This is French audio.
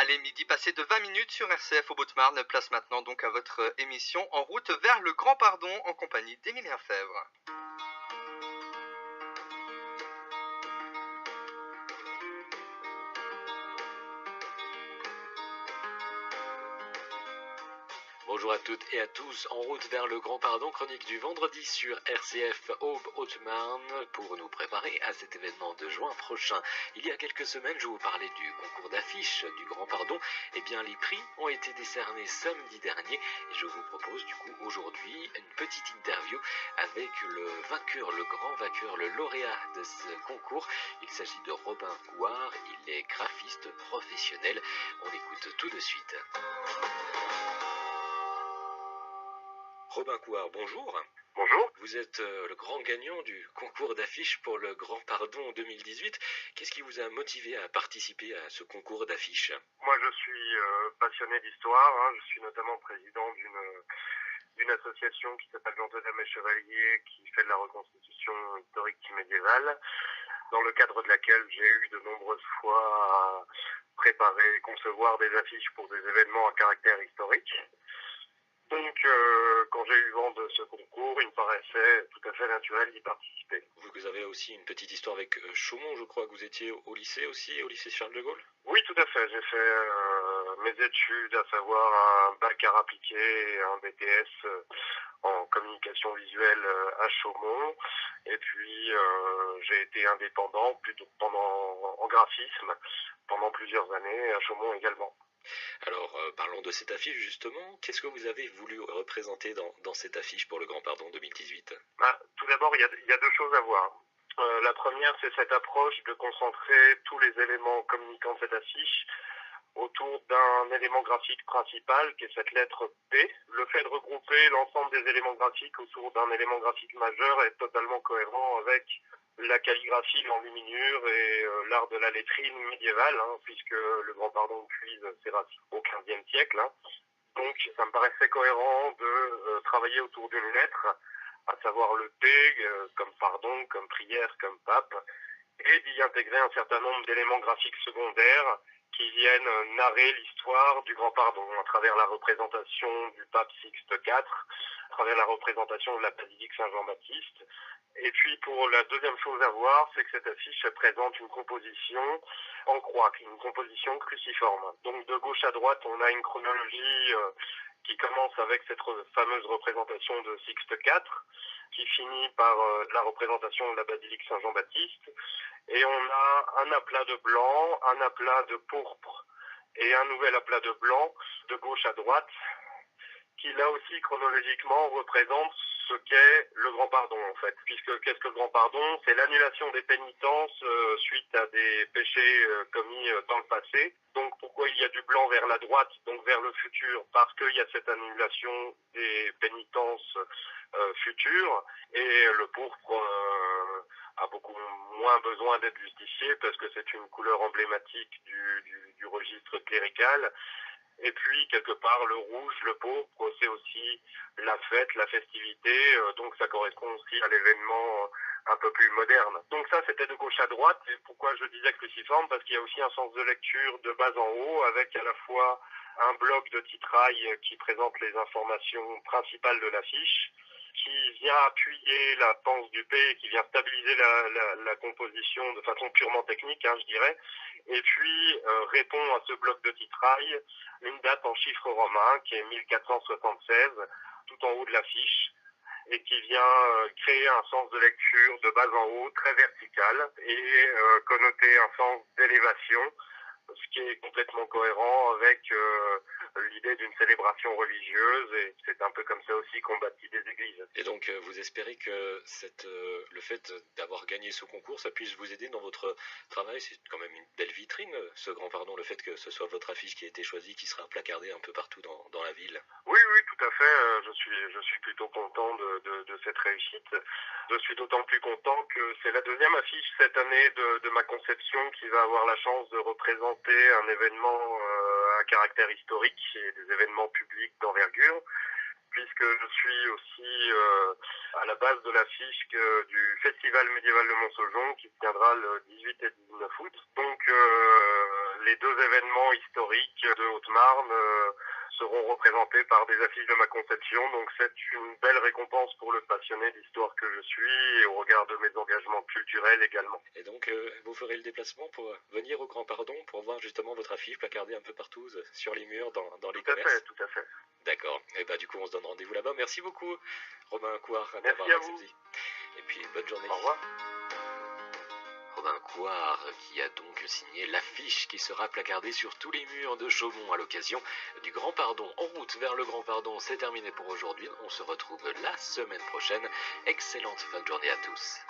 Allez, midi passé de 20 minutes sur RCF au Beau-de-Marne, place maintenant donc à votre émission En route vers le Grand Pardon en compagnie d'Émilien Fèvre. Bonjour à toutes et à tous, en route vers le Grand Pardon, chronique du vendredi sur RCF Aube-Haute-Marne pour nous préparer à cet événement de juin prochain. Il y a quelques semaines, je vous parlais du concours d'affiches du Grand Pardon. Eh bien, les prix ont été décernés samedi dernier et je vous propose du coup aujourd'hui une petite interview avec le vainqueur, le grand vainqueur, le lauréat de ce concours. Il s'agit de Robin Couard, il est graphiste professionnel. On écoute tout de suite. Robin Couard, bonjour. Bonjour. Vous êtes le grand gagnant du concours d'affiches pour le Grand Pardon 2018. Qu'est-ce qui vous a motivé à participer à ce concours d'affiches? Moi, je suis passionné d'histoire. Je suis notamment président d'une association qui s'appelle Notre-Dame et Chevalier, qui fait de la reconstitution historique médiévale, dans le cadre de laquelle j'ai eu de nombreuses fois à préparer et concevoir des affiches pour des événements à caractère historique. Donc, quand j'ai eu vent de ce concours, il me paraissait tout à fait naturel d'y participer. Vous avez aussi une petite histoire avec Chaumont, je crois que vous étiez au lycée aussi, au lycée Charles de Gaulle? Oui, tout à fait. J'ai fait mes études, à savoir un bac art appliqué et un BTS en communication visuelle à Chaumont. Et puis, j'ai été indépendant plutôt en graphisme pendant plusieurs années à Chaumont également. Alors, parlons de cette affiche justement. Qu'est-ce que vous avez voulu représenter dans cette affiche pour le Grand Pardon 2018? Tout d'abord, il y a deux choses à voir. La première, c'est cette approche de concentrer tous les éléments communiquant de cette affiche autour d'un élément graphique principal, qui est cette lettre P. Le fait de regrouper l'ensemble des éléments graphiques autour d'un élément graphique majeur est totalement cohérent avec la calligraphie, l'enluminure et l'art de la lettrine médiévale, puisque le Grand Pardon puise ses racines au XVe siècle. Donc, ça me paraissait cohérent de travailler autour d'une lettre, à savoir le P, comme pardon, comme prière, comme pape, et d'y intégrer un certain nombre d'éléments graphiques secondaires qui viennent narrer l'histoire du Grand Pardon à travers la représentation du pape Sixte IV, à travers la représentation de la basilique Saint-Jean-Baptiste. Et puis pour la deuxième chose à voir, c'est que cette affiche présente une composition en croix, une composition cruciforme. Donc de gauche à droite, on a une chronologie qui commence avec cette fameuse représentation de Sixte IV, qui finit par la représentation de la basilique Saint-Jean-Baptiste. Et on a un aplat de blanc, un aplat de pourpre et un nouvel aplat de blanc de gauche à droite, qui là aussi chronologiquement représente ce qu'est le Grand Pardon en fait. Puisque qu'est-ce que le Grand Pardon? C'est l'annulation des pénitences suite à des péchés commis dans le passé. Donc pourquoi il y a du blanc vers la droite, donc vers le futur? Parce qu'il y a cette annulation des pénitences futures, et le pourpre a beaucoup moins besoin d'être justifié parce que c'est une couleur emblématique du registre clérical. Et puis, quelque part, le rouge, le pourpre, c'est aussi la fête, la festivité, donc ça correspond aussi à l'événement un peu plus moderne. Donc ça, c'était de gauche à droite. Et pourquoi je disais cruciforme? Parce qu'il y a aussi un sens de lecture de bas en haut, avec à la fois un bloc de titraille qui présente les informations principales de l'affiche, qui vient appuyer la panse du P et qui vient stabiliser la composition de façon purement technique, je dirais, et puis répond à ce bloc de titraille une date en chiffres romains qui est 1476, tout en haut de l'affiche, et qui vient créer un sens de lecture de bas en haut, très vertical, et connoter un sens d'élévation, ce qui est complètement cohérent avec l'idée d'une célébration religieuse, et c'est un peu comme ça aussi qu'on bâtit des églises. Et donc vous espérez que le fait d'avoir gagné ce concours, ça puisse vous aider dans votre travail? C'est quand même une belle vitrine, ce Grand Pardon, le fait que ce soit votre affiche qui a été choisie, qui sera placardée un peu partout dans la ville. Oui, tout à fait. Je suis plutôt content de cette réussite. Je suis d'autant plus content que c'est la deuxième affiche cette année de ma conception qui va avoir la chance de représenter un événement à caractère historique et des événements publics d'envergure, puisque je suis aussi à la base de l'affiche du Festival médiéval de Montsaujon qui se tiendra le 18 et 19 août. Donc les deux événements historiques de Haute-Marne seront représentés par des affiches de ma conception. Donc c'est une belle récompense pour le passionné d'histoire que je suis et au regard de mes engagements culturels également. Et donc, vous ferez le déplacement pour venir au Grand Pardon pour voir justement votre affiche placardée un peu partout sur les murs, dans les commerces. Tout à fait. D'accord. Et bah du coup, on se donne rendez-vous là-bas. Merci beaucoup, Robin Couard, Merci d'avoir à accepté. Et puis, bonne journée. Au revoir. Robin Couard qui a donc signé l'affiche qui sera placardée sur tous les murs de Chaumont à l'occasion du Grand Pardon. En route vers le Grand Pardon, c'est terminé pour aujourd'hui. On se retrouve la semaine prochaine. Excellente fin de journée à tous.